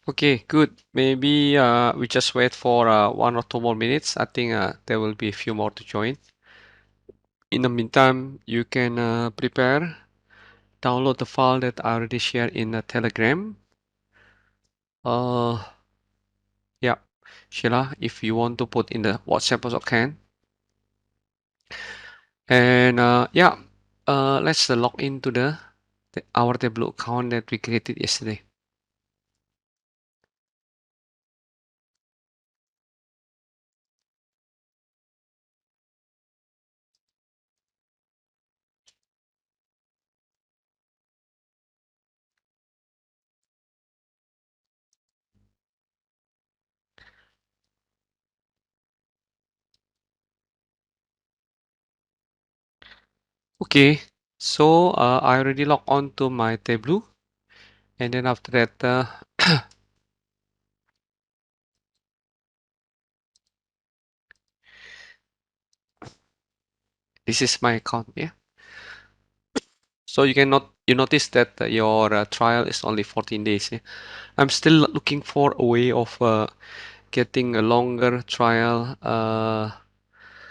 Okay, good. Maybe we just wait for 1 or 2 more minutes. I think there will be a few more to join. In the meantime, you can prepare, download the file that I already shared in Telegram. Uh, yeah, Sheila, if you want to put in the WhatsApp also can. And yeah, let's log into our Tableau account that we created yesterday. Okay, so I already logged on to my Tableau, and then after that, this is my account. Yeah, so you notice that your trial is only 14 days. Yeah? I'm still looking for a way of getting a longer trial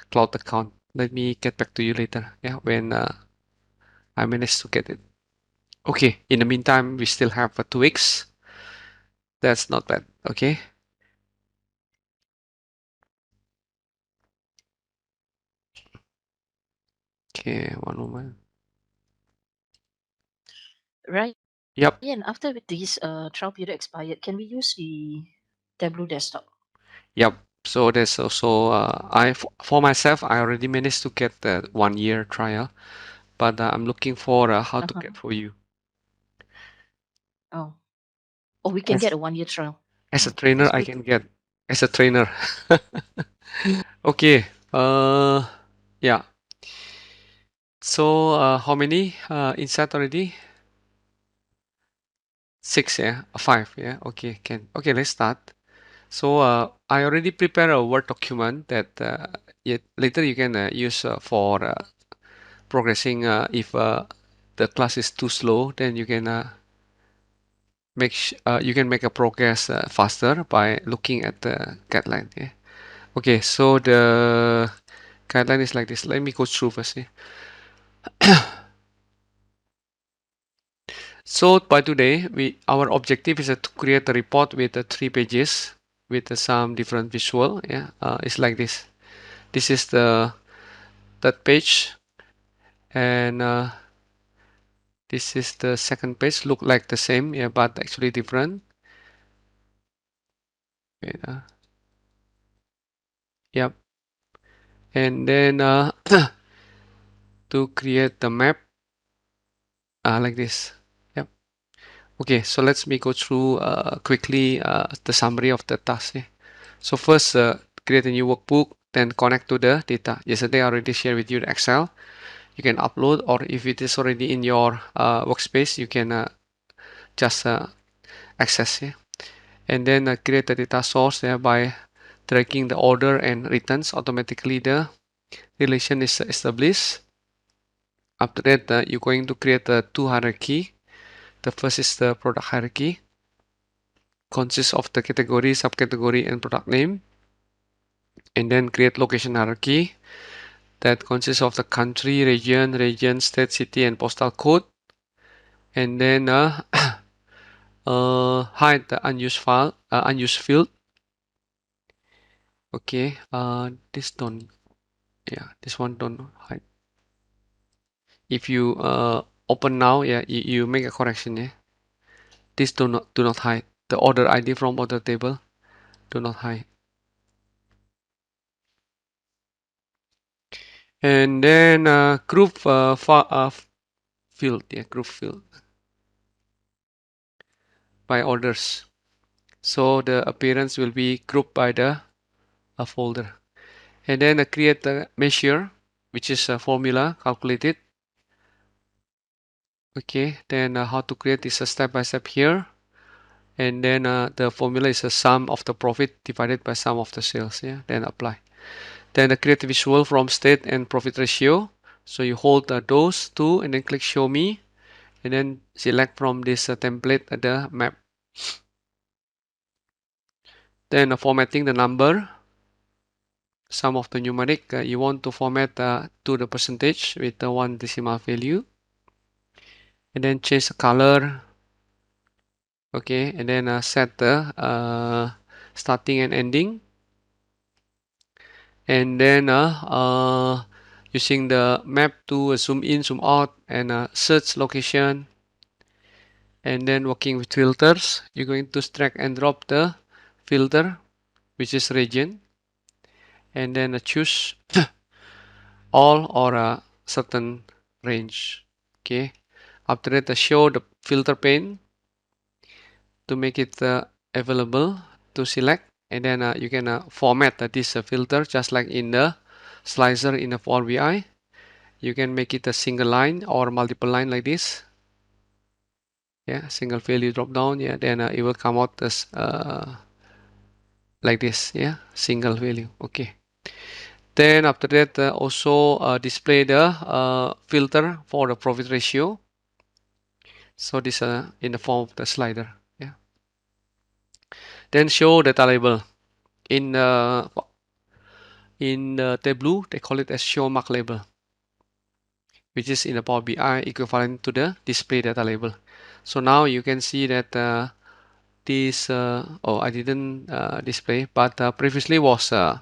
cloud account. Let me get back to you later. Yeah, when I manage to get it. Okay. In the meantime, we still have 2 weeks. That's not bad. Okay. Okay. One moment. Right. Yep. And after this trial period expired, can we use the Tableau desktop? Yep. So there's also for myself, I already managed to get the 1 year trial, but I'm looking for how to Uh-huh. get for you. Oh. Oh, we can As get a 1 year trial. as a Oh, trainer, that's I good. can get as a trainer. Okay. Yeah. So how many inside already? 6, yeah. 5, yeah. Okay. Can okay. Let's start. So I already prepared a Word document that later you can use for progressing. If the class is too slow, then you can you can make a progress faster by looking at the guideline. Yeah. Okay. So the guideline is like this. Let me go through first. Yeah. So by today, our objective is to create a report with 3 pages with some different visual. Yeah. It's like this. This is the that page, and this is the second page. Look like the same, yeah, but actually different. Wait, yep. And then to create the map like this. Yep. Okay, so let's me go through quickly the summary of the task. Yeah. So first, create a new workbook, then connect to the data. Yesterday I already shared with you the Excel. You can upload, or if it is already in your workspace, you can just access. Yeah. And then create a data source by tracking the order and returns. Automatically the relation is established. After that, you're going to create a two hierarchy. The first is the product hierarchy, consists of the category, subcategory, and product name. And then create location hierarchy that consists of the country, region, state, city, and postal code. And then hide the unused file, unused field. Okay, this don't, yeah, this one don't hide. If you open now, yeah, you make a correction, yeah. This do not hide. The order ID from order table do not hide. And then group field, yeah, group field by orders. So the appearance will be grouped by the folder. And then create a measure, which is a formula calculated. Okay, then how to create this step by step here. And then the formula is a sum of the profit divided by sum of the sales. Yeah, then apply. Then create a visual from state and profit ratio. So you hold those two and then click show me, and then select from this template the map. Then formatting the number, some of the numeric, you want to format to the percentage with the 1 decimal value, and then change the color. Okay, and then set the starting and ending, and then using the map to zoom in, zoom out, and search location, and then working with filters. You're going to drag and drop the filter, which is region, and then choose all or a certain range. Okay, after that show the filter pane to make it available to select, and then you can format this filter just like in the slicer in the Power BI. You can make it a single line or multiple line like this. Yeah, single value drop down. Yeah, then it will come out as like this. Yeah, single value. Okay. Then after that also display the filter for the profit ratio. So this in the form of the slider. Yeah. Then show data label in the Tableau. They call it as show mark label, which is in the Power BI equivalent to the display data label. So now you can see that this oh, I didn't display, but previously was the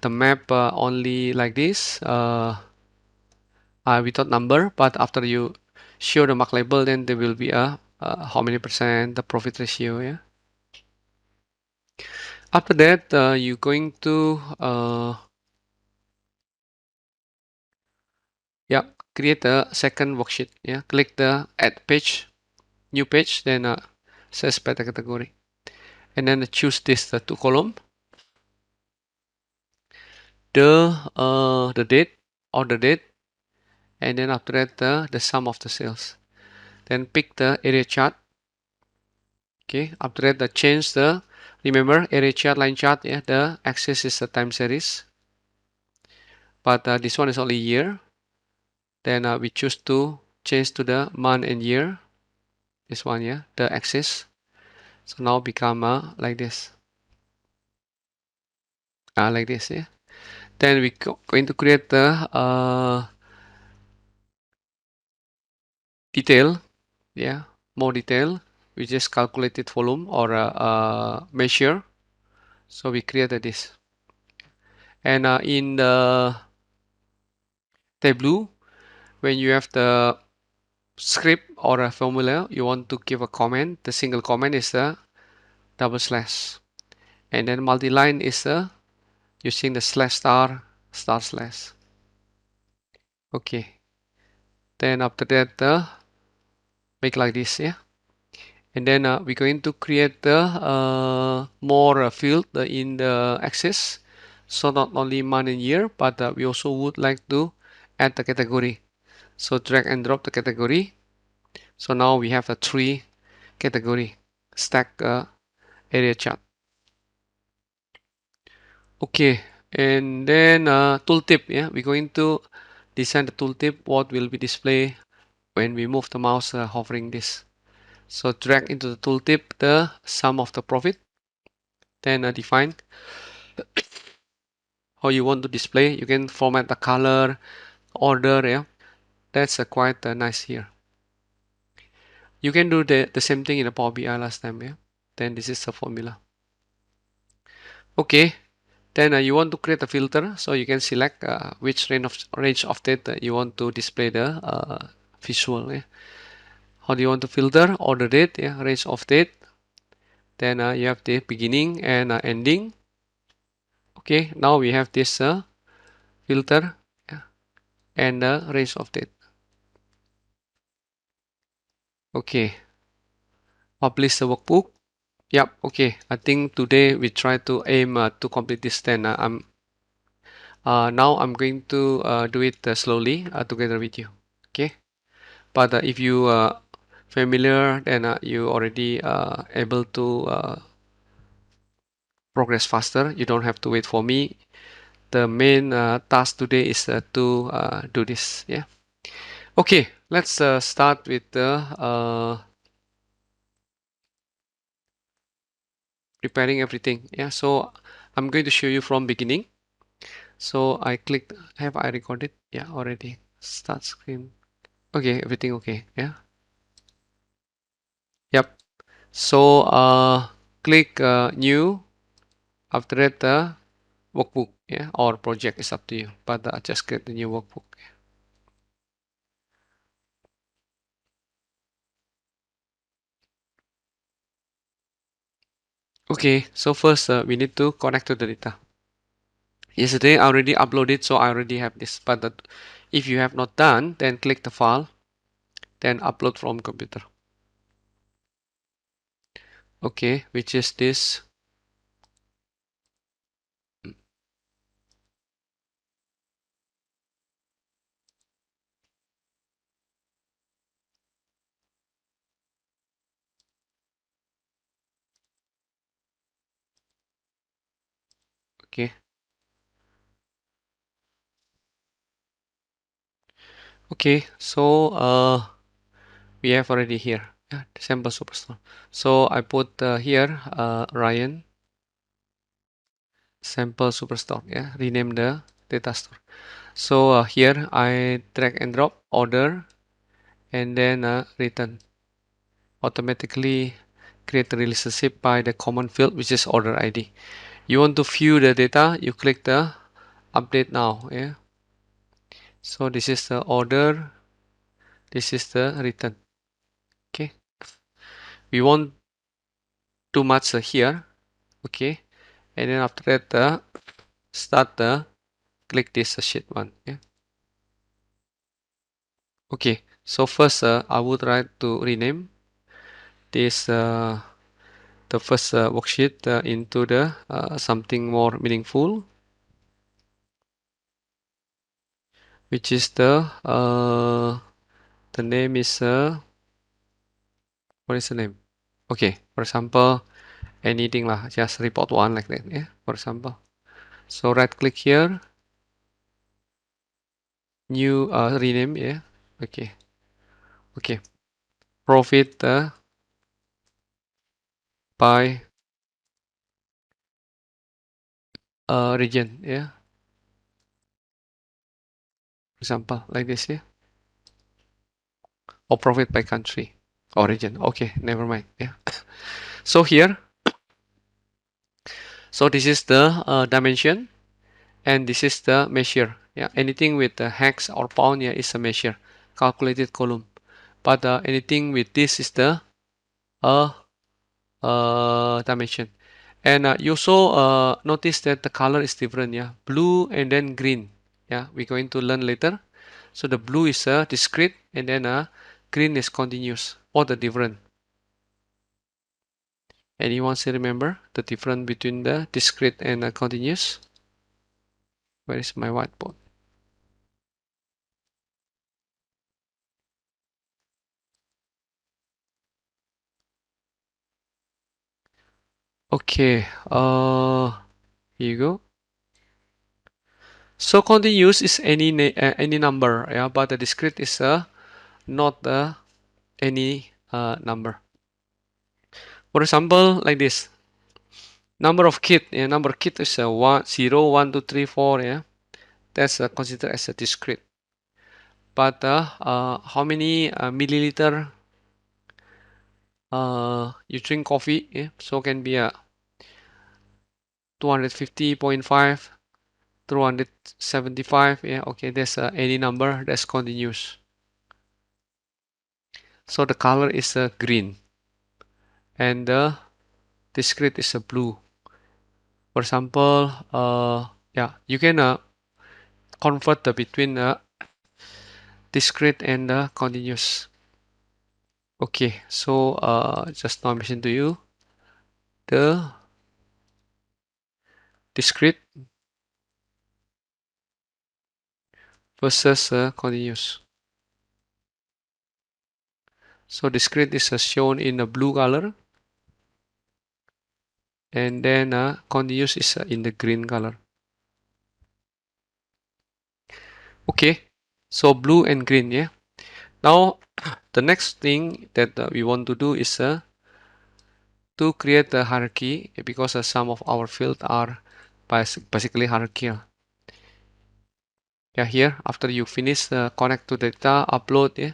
map only like this without number, but after you show the mark label, then there will be a how many percent the profit ratio. Yeah. After that you're going to yeah, create a second worksheet. Yeah, click the add page, new page, then says by the category, and then choose this two column, the date, order date, and then after that the sum of the sales. Then pick the area chart. Okay, after that change the, remember area chart, line chart. Yeah, the axis is the time series, but this one is only year. Then we choose to change to the month and year. This one, yeah, the axis. So now become like this. Like this, yeah. Then we going to create the detail, yeah, more detail. We just calculated volume or measure. So we created this. And in the Tableau, when you have the script or a formula, you want to give a comment. The single comment is the double slash. And then multi-line is using the slash star, star slash. Okay. Then after that, make like this, yeah. And then we're going to create the more field in the axis. So not only month and year, but we also would like to add the category. So drag and drop the category. So now we have a 3 category stack area chart. Okay, and then tooltip. Yeah, we're going to design the tooltip. What will be displayed when we move the mouse hovering this. So drag into the tooltip the sum of the profit. Then define how you want to display. You can format the color, order. Yeah, that's quite nice here. You can do the same thing in the Power BI last time. Yeah, then this is the formula. Okay, then you want to create a filter, so you can select which range of data you want to display the visual. Yeah. How do you want to filter? Order date, yeah, range of date. Then you have the beginning and ending. Okay, now we have this filter, yeah, and range of date. Okay, publish the workbook. Yep. Okay, I think today we try to aim to complete this. Then now I'm going to do it slowly together with you. Okay. But if you familiar, then you already able to progress faster. You don't have to wait for me. The main task today is to do this. Yeah. Okay. Let's start with the preparing everything. Yeah, so I'm going to show you from beginning. So I clicked, have I recorded? Yeah, already. Start screen. Okay, everything okay. Yeah. Yep. So click new. After that, workbook. Yeah, or project is up to you. But just get the new workbook. Okay. So first, we need to connect to the data. Yesterday I already uploaded, so I already have this. But if you have not done, then click the file, then upload from computer. Okay, which is this. Okay. Okay, so we have already here. Yeah, sample superstore. So I put here Ryan sample superstore. Yeah, rename the data store. So here I drag and drop order and then return. Automatically create the relationship by the common field, which is order ID. You want to view the data, you click the update now. Yeah. So this is the order, this is the return. Okay. We want too much here. Okay. And then after that, start the click this sheet one. Yeah. Okay. So first, I would like to rename this the first worksheet into the something more meaningful, which is the name is what is the name? Okay. For example, anything lah, just report one like that. Yeah. For example. So right click here, new rename. Yeah. Okay. Okay. Profit by region. Yeah. For example, like this. Yeah. Or profit by country or region. Okay. Never mind. Yeah. So here, so this is the dimension and this is the measure. Yeah. Anything with the hex or pound, yeah, is a measure. Calculated column. But anything with this is the uh, dimension. And you also notice that the color is different. Yeah. Blue and then green. Yeah. We're going to learn later. So the blue is discrete and then green is continuous. What the difference? Anyone still remember the difference between the discrete and continuous? Where is my whiteboard? Okay, here you go. So continuous is any number, yeah, but the discrete is not any number. For example, like this, number of kid, yeah, number of kid is 1, 0, 1, 2, 3, 4, yeah, that's considered as a discrete. But how many milliliter you drink coffee, yeah, so can be 250.5, 275, yeah, okay, there's any number that's continuous. So the color is green and the discrete is blue. For example, yeah, you can convert between discrete and continuous. Okay, so just now I mentioned to you the discrete versus continuous. So discrete is shown in a blue color and then continuous is in the green color. Okay, so blue and green, yeah. Now the next thing that we want to do is to create the hierarchy, because some of our fields are basically hierarchical. Yeah, here after you finish connect to data, upload, yeah,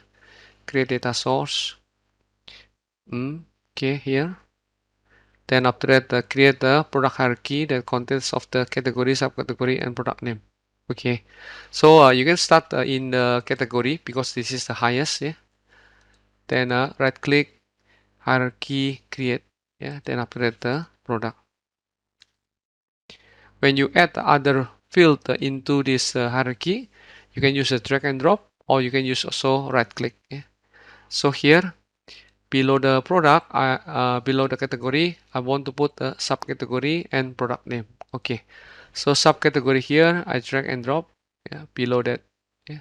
create data source. Okay, here. Then after that, create the product hierarchy that contains of the category, subcategory, and product name. Okay, so you can start in the category because this is the highest. Yeah. Then right click, hierarchy, create. Yeah. Then after that, the product. When you add the other field into this hierarchy, you can use a drag and drop, or you can use also right click. Yeah. So here below the product, below the category, I want to put a subcategory and product name. Okay, so subcategory here, I drag and drop, yeah, below that. Yeah.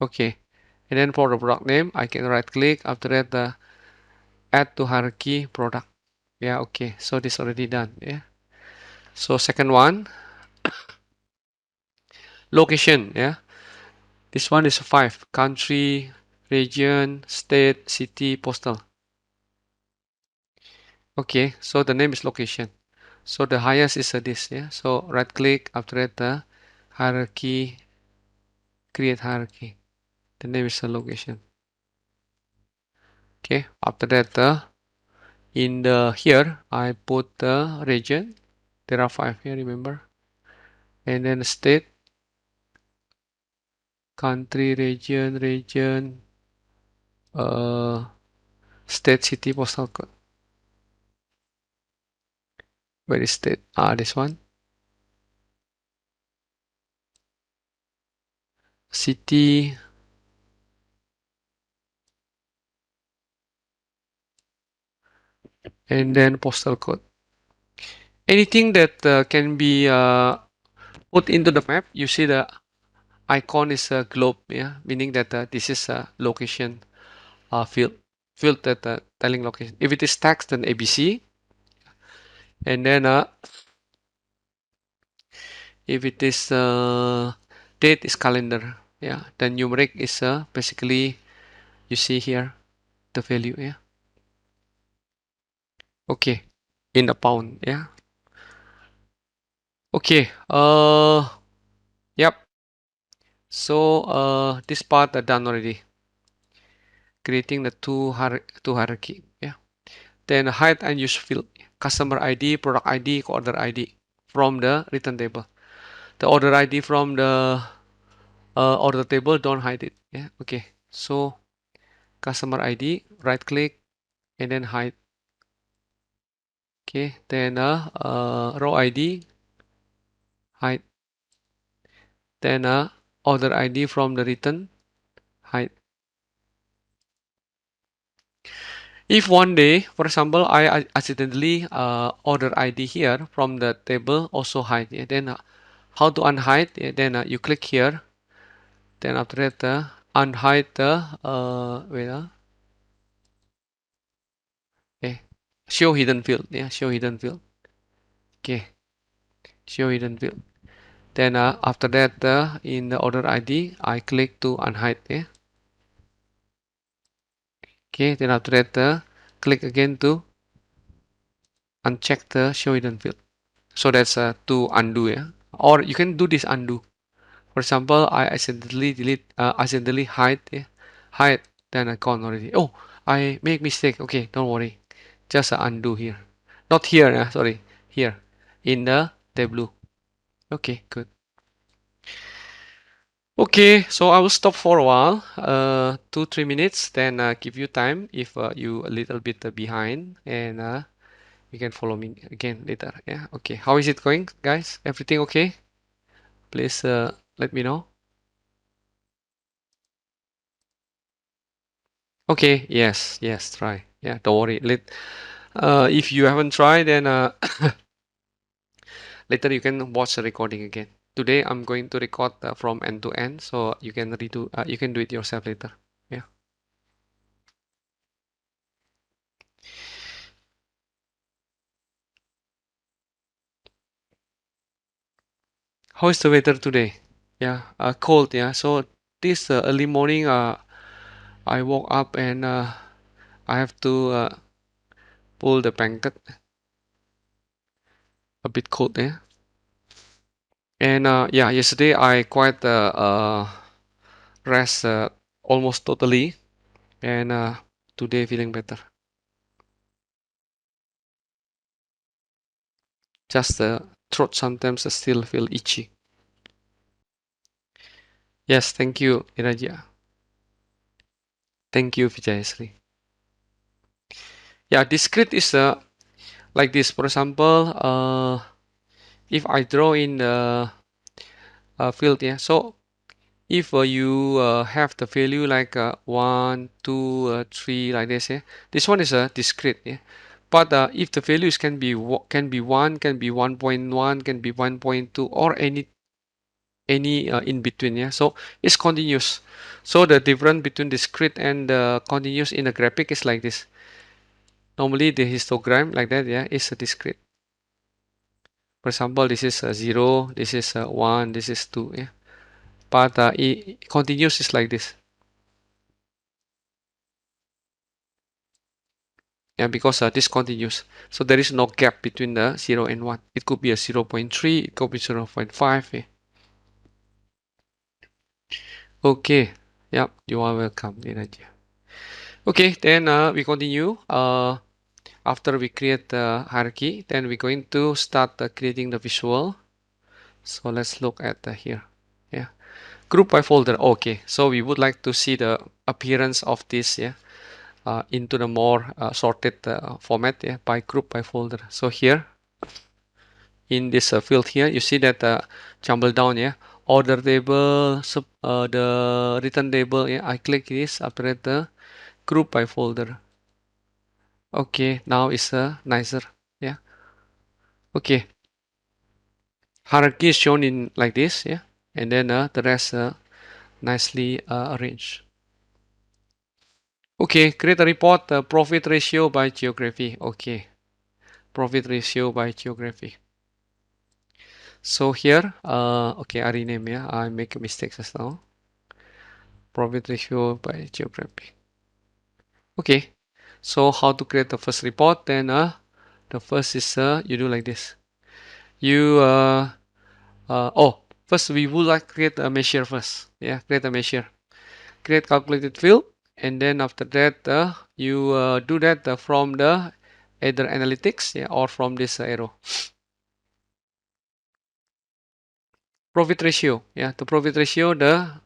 Okay, and then for the product name, I can right click. After that, add to hierarchy product. Yeah, okay, so this already done. Yeah. So second one, location. Yeah, this one is 5: country, region, state, city, postal. Okay, so the name is location. So the highest is this, yeah. So right click, after that the hierarchy, create hierarchy. The name is the location. Okay, after that in the here I put the region. There are 5 here, remember? And then state, country, region, uh, state, city, postal code. Where is state? This one. City, and then postal code. Anything that can be put into the map, you see the icon is a globe, yeah, meaning that this is a location field that telling location. If it is text, then ABC, and then if it is date is calendar, yeah. Then numeric is basically you see here the value, yeah. Okay, in the pound, yeah. Okay, yep. So this part done already, creating the two hierarchy, yeah. Then hide and use field, customer ID, product ID, order ID from the return table. The order ID from the order table, don't hide it. Yeah, okay. So customer ID, right click and then hide. Okay, then row ID, hide. Then order ID from the return, hide. If one day, for example, I accidentally order ID here from the table, also hide. Yeah, then how to unhide? Yeah, then you click here. Then after that, unhide the wait, okay, show hidden field. Yeah, show hidden field. Okay, show hidden field. Then after that, in the order ID, I click to unhide. Yeah. Okay. Then after that, click again to uncheck the show hidden field. So that's to undo. Yeah. Or you can do this undo. For example, I accidentally accidentally hide. Yeah. Hide. Then I gone already. Oh, I make mistake. Okay, don't worry. Just undo here. Not here. Sorry. Here in the tableau. Okay, good. Okay, so I will stop for a while, 2-3 minutes, then give you time if you a little bit behind, and you can follow me again later. Yeah, okay. How is it going, guys? Everything okay? Please let me know. Okay, yes, yes, try. Yeah, don't worry. If you haven't tried, then later you can watch the recording again. Today I'm going to record from end to end, so you can redo. You can do it yourself later. Yeah. How is the weather today? Yeah, cold. Yeah. So this early morning, I woke up and I have to pull the blanket a bit cold there. And yeah, yesterday I quite rest almost totally, and today feeling better. Just the throat sometimes still feel itchy. Yes, thank you, Iraja. Thank you, Vijayasri. Yeah, discrete is like this. For example, if I draw in the field, yeah. So if you have the value like 1, 2, 3 like this, yeah. This one is a discrete, yeah. But if the values can be 1, can be 1.1, can be 1.2, or any in between, yeah. So it's continuous. So the difference between discrete and continuous in a graphic is like this. Normally the histogram like that, yeah, is a discrete. For example, this is a 0, this is a 1, this is 2, yeah. But continuous is like this. Yeah, because this continuous. So there is no gap between the 0 and 1. It could be a 0.3, it could be 0.5. Yeah. Okay. Yep, you are welcome, Niraja. Okay, then we continue. After we create the hierarchy, then we're going to start creating the visual. So let's look at here. Yeah. Group by folder. Okay, so we would like to see the appearance of this, yeah, into the more sorted format, yeah, by group by folder. So here in this field here, you see that jumble down, yeah, order table, the return table, yeah. I click this after that the group by folder. Okay, now it's nicer, yeah. Okay, hierarchy is shown in like this, yeah, and then the rest nicely arranged. Okay, create a report, profit ratio by geography. Okay, profit ratio by geography. So here, okay, I rename, yeah, I make a mistake just now. Profit ratio by geography. Okay, so how to create the first report? Then the first is you do like this. You oh, first we would like to create a measure first. Yeah, create a measure. Create calculated field, and then after that you do that from the either analytics, yeah, or from this arrow. Profit ratio, yeah, the profit ratio, the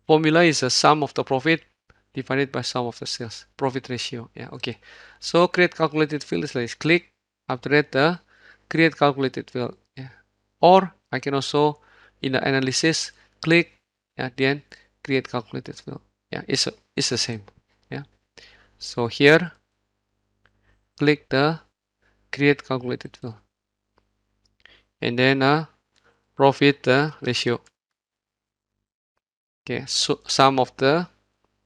formula is the sum of the profit divided by sum of the sales. Profit ratio, yeah, okay. So create calculated field is like this. Click after that create calculated field, yeah. Or I can also in the analysis click at the end create calculated field. Yeah, it's the same. Yeah. So here click the create calculated field, and then profit ratio. Okay, so sum of the,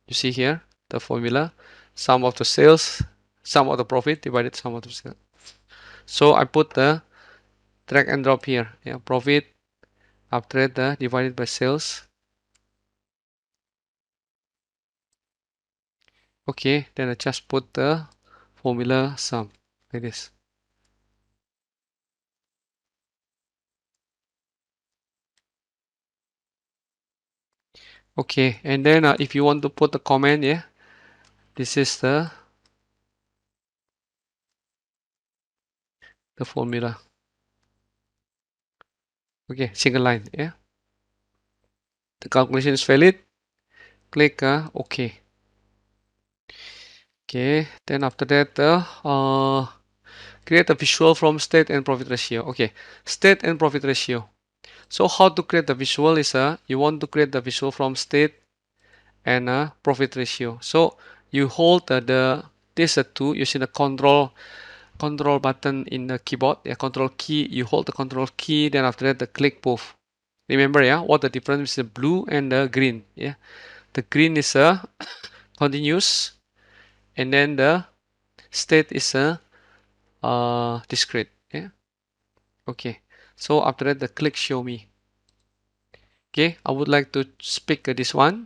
you see here the formula, sum of the sales, sum of the profit divided sum of the sales. So I put the drag and drop here. Yeah, profit after that divided by sales. Okay, then I just put the formula sum like this. Okay, and then if you want to put the comment, yeah, this is the formula. Okay, single line, yeah. The calculation is valid. Click OK. Okay, then after that, create a visual from state and profit ratio. Okay, state and profit ratio. So how to create the visual is you want to create the visual from state and profit ratio. So you hold this two using the control button in the keyboard. Yeah, control key. You hold the control key. Then after that, the click both. Remember, yeah, what the difference is the blue and the green. Yeah, the green is continuous, and then the state is discrete. Yeah. Okay. So after that, the click show me. Okay, I would like to pick this one.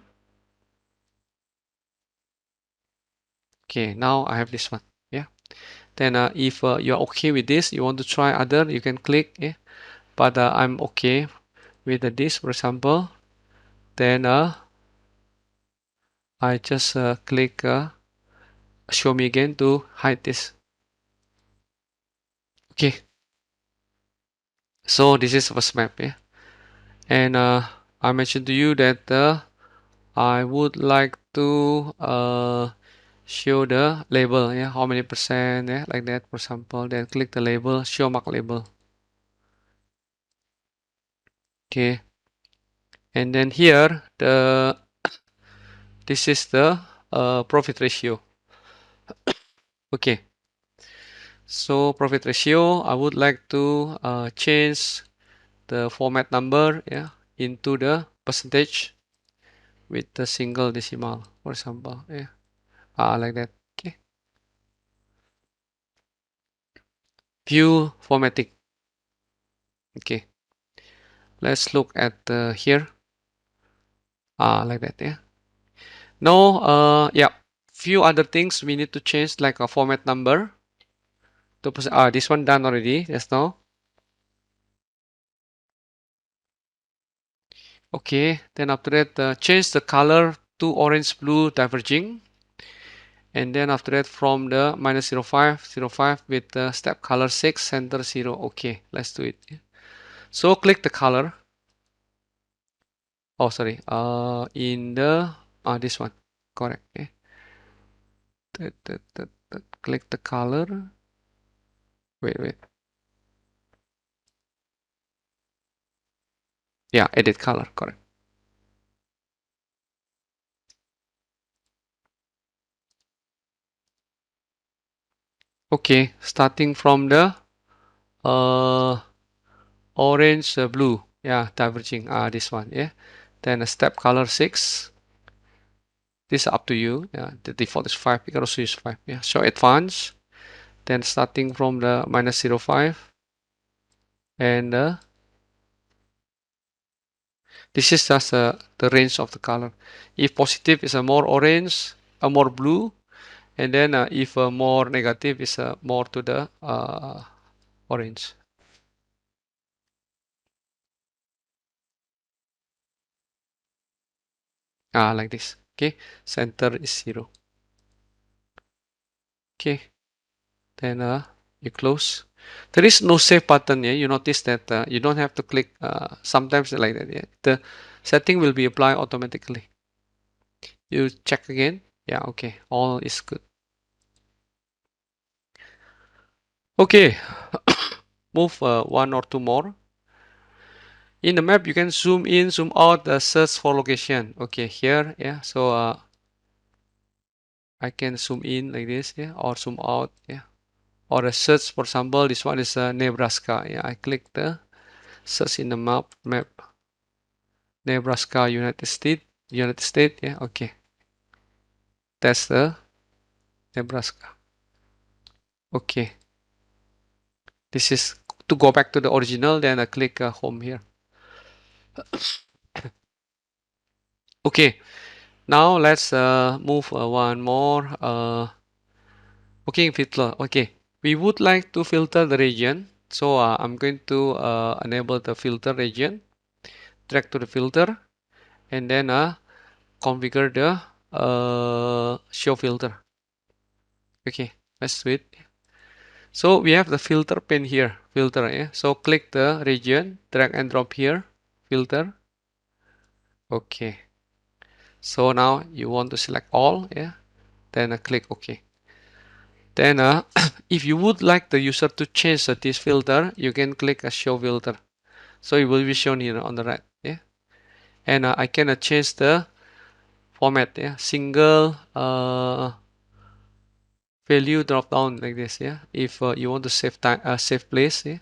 Okay, now I have this one. Yeah. Then if you're okay with this, you want to try other, you can click. Yeah. But I'm okay with this, for example. Then I just click show me again to hide this. Okay. So this is first map. Yeah. And I mentioned to you that I would like to show the label, yeah, how many percent, yeah, like that, for example. Then click the label, show mark label. Okay, and then here this is the profit ratio. Okay, so profit ratio, I would like to change the format number, yeah, into the percentage with the single decimal, for example, yeah, like that. Okay, view formatting. Okay, let's look at here, like that, yeah. Now, yeah, few other things we need to change, like a format number. This one done already just now. Okay, then after that, change the color to orange blue diverging. And then after that, from the minus 0.5 with the step color 6, center 0. Okay, let's do it. So click the color. Oh, sorry. In the this one. Correct. Okay. Click the color. Wait. Yeah, edit color. Correct. Okay, starting from the uh orange blue, yeah, diverging, this one, yeah. Then a step color 6, this is up to you, yeah. The default is 5, you can also use 5, yeah. So advanced, then starting from the minus 0.5, and this is just the range of the color. If positive is a more orange, a more blue, and then if more negative is more to the orange. Like this. Okay, center is 0. Okay, then you close. There is no save button. Yeah, you notice that you don't have to click. Sometimes like that. Yeah, the setting will be applied automatically. You check again. Yeah, okay, all is good. Okay, move one or two more. In the map, you can zoom in, zoom out, search for location. Okay, here, yeah. So I can zoom in like this, yeah, or zoom out, yeah. Or a search, for example, this one is Nebraska. Yeah, I click the search in the map. Nebraska, United States, yeah, okay. That's the Nebraska. Okay. This is to go back to the original, then I click home here. Okay. Now let's move one more. Okay, filter. Okay. We would like to filter the region. So I'm going to enable the filter region. Drag to the filter, and then configure the show filter. Okay, let's do it. So we have the filter pane here, filter, yeah. So click the region, drag and drop here, filter. Okay. So now you want to select all, yeah. Then click OK. Then if you would like the user to change this filter, you can click a show filter. So it will be shown here on the right, yeah. And I can change the format, yeah. Single value drop down like this, yeah. If you want to save time, save place, yeah.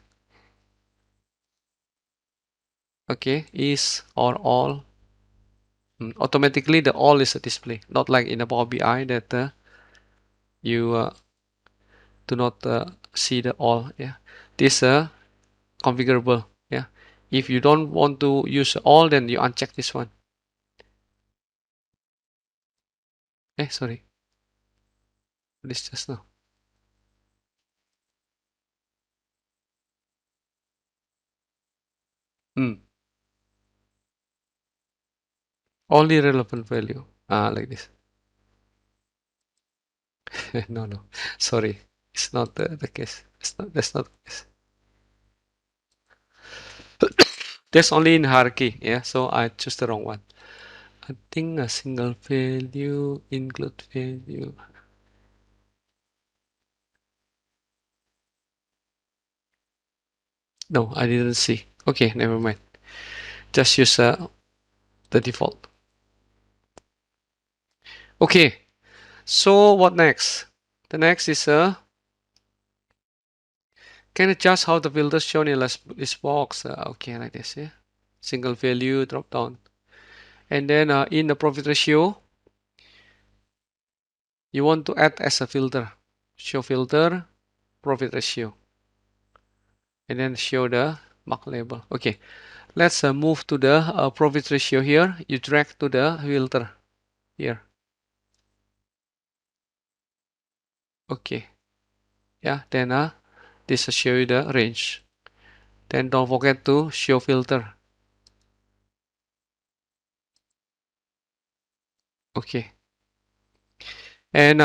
Okay, is or all. Automatically the all is a display, not like in a Power BI that you do not see the all. Yeah, this configurable. Yeah, If you don't want to use all, then you uncheck this one. Sorry, this just now. Hmm. Only relevant value. Like this. No, no. Sorry, it's not the case. That's not the case. That's only in hierarchy. Yeah, so I choose the wrong one. I think a single value include value. No, I didn't see. Okay, never mind. Just use the default. Okay, so what next? The next is can adjust how the filter shown in this box. Okay, like this. Yeah, single value drop down, and then in the profit ratio, you want to add as a filter. Show filter profit ratio, and then show the mark label. Okay, let's move to the profit ratio here. You drag to the filter here. Okay, yeah, then this will show you the range. Then don't forget to show filter. Okay, and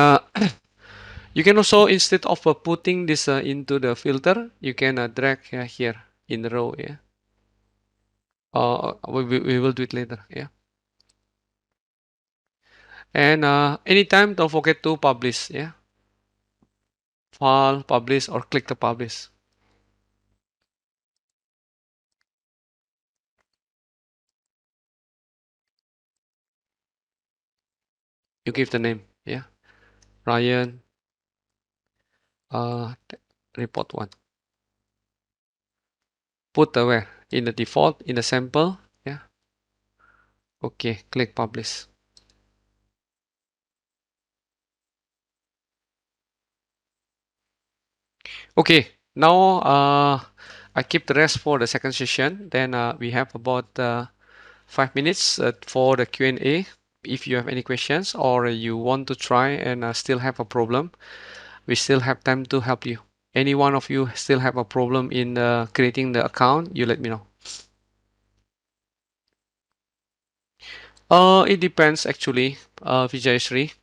you can also, instead of putting this into the filter, you can drag here in the row. Yeah, we will do it later. Yeah, and anytime don't forget to publish. Yeah, file, publish, or click the publish. You give the name. Yeah, Ryan uh, report one. Put the where in the default in the sample. Yeah, okay, click publish. Okay, now I keep the rest for the second session. Then we have about 5 minutes for the Q&A. If you have any questions or you want to try and still have a problem, we still have time to help you. Any one of you still have a problem in creating the account, you let me know. It depends actually, Vijayashree.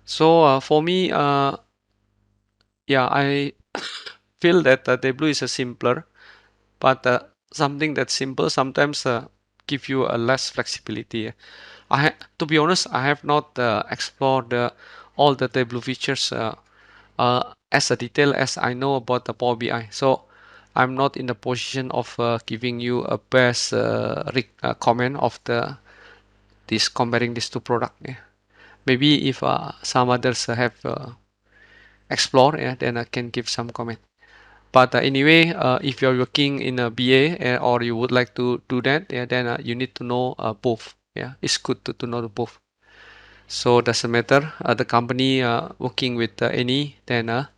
So for me, yeah, I feel that TABLEAU is a simpler, but something that's simple sometimes give you a less flexibility. To be honest, I have not explored all the TABLEAU features as a detail as I know about the Power BI. So I'm not in the position of giving you a best comment of this comparing these two products. Yeah. Maybe if some others have explored, yeah, then I can give some comment. But anyway, if you're working in a BA or you would like to do that, yeah, then you need to know both. Yeah, it's good to know the both. So doesn't matter the company working with any, then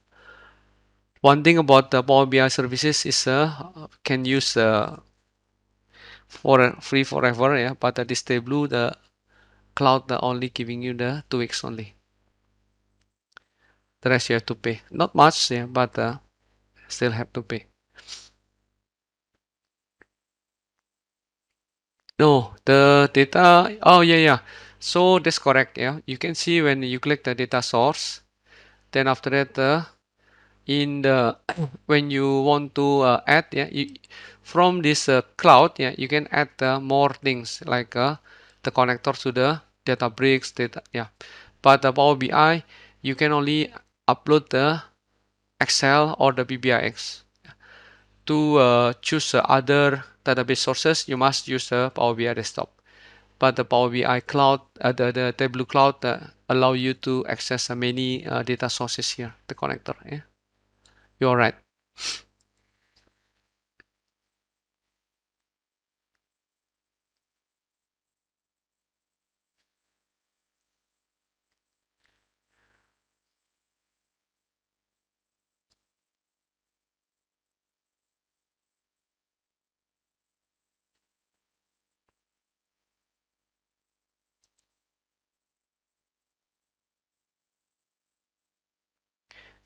one thing about the Power BI services is can use for free forever. Yeah, but this TABLEAU, the cloud only giving you the 2 weeks only. The rest you have to pay. Not much, yeah, but still have to pay. No, the data. Oh yeah, yeah. So that's correct. Yeah, you can see when you click the data source. Then after that, in the when you want to add, yeah, from this cloud, yeah, you can add more things like the connector to the Databricks data. Yeah, but the Power BI, you can only upload the Excel or the PBIX. To choose other database sources, you must use the Power BI desktop. But the Power BI cloud, the TABLEAU cloud allow you to access many data sources here, the connector. Yeah, you're right.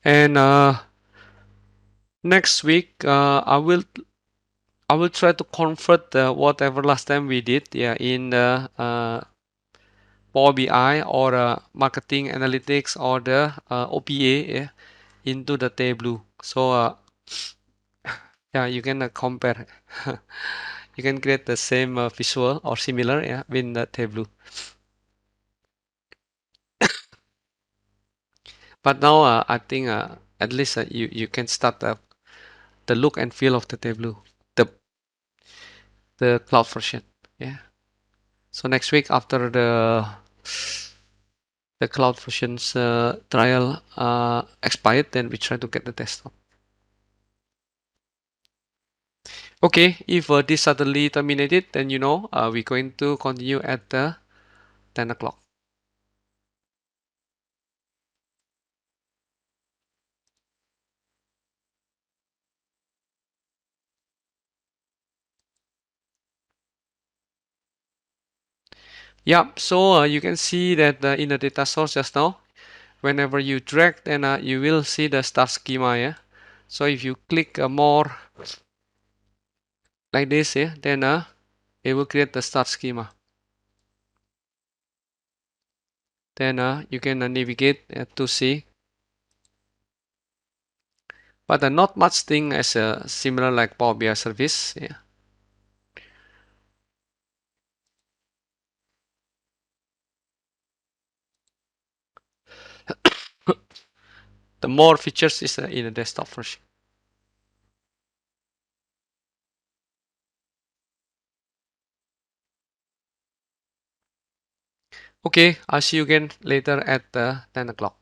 And next week, I will try to convert whatever last time we did, yeah, in the Power BI or marketing analytics or the OPA, yeah, into the Tableau. So yeah, you can compare. You can create the same visual or similar, yeah, in the Tableau. But now I think at least you can start the look and feel of the Tableau, the the cloud version. Yeah. So next week after the cloud version's trial expired, then we try to get the desktop. Okay, if this suddenly terminated, then we're going to continue at the 10 o'clock. Yeah, so you can see that in the data source just now, whenever you drag, then you will see the start schema. Yeah. So if you click more like this, yeah, then it will create the start schema. Then you can navigate to see, but not much thing as similar like Power BI service. Yeah. The more features is in the desktop version. Okay, I'll see you again later at 10 o'clock.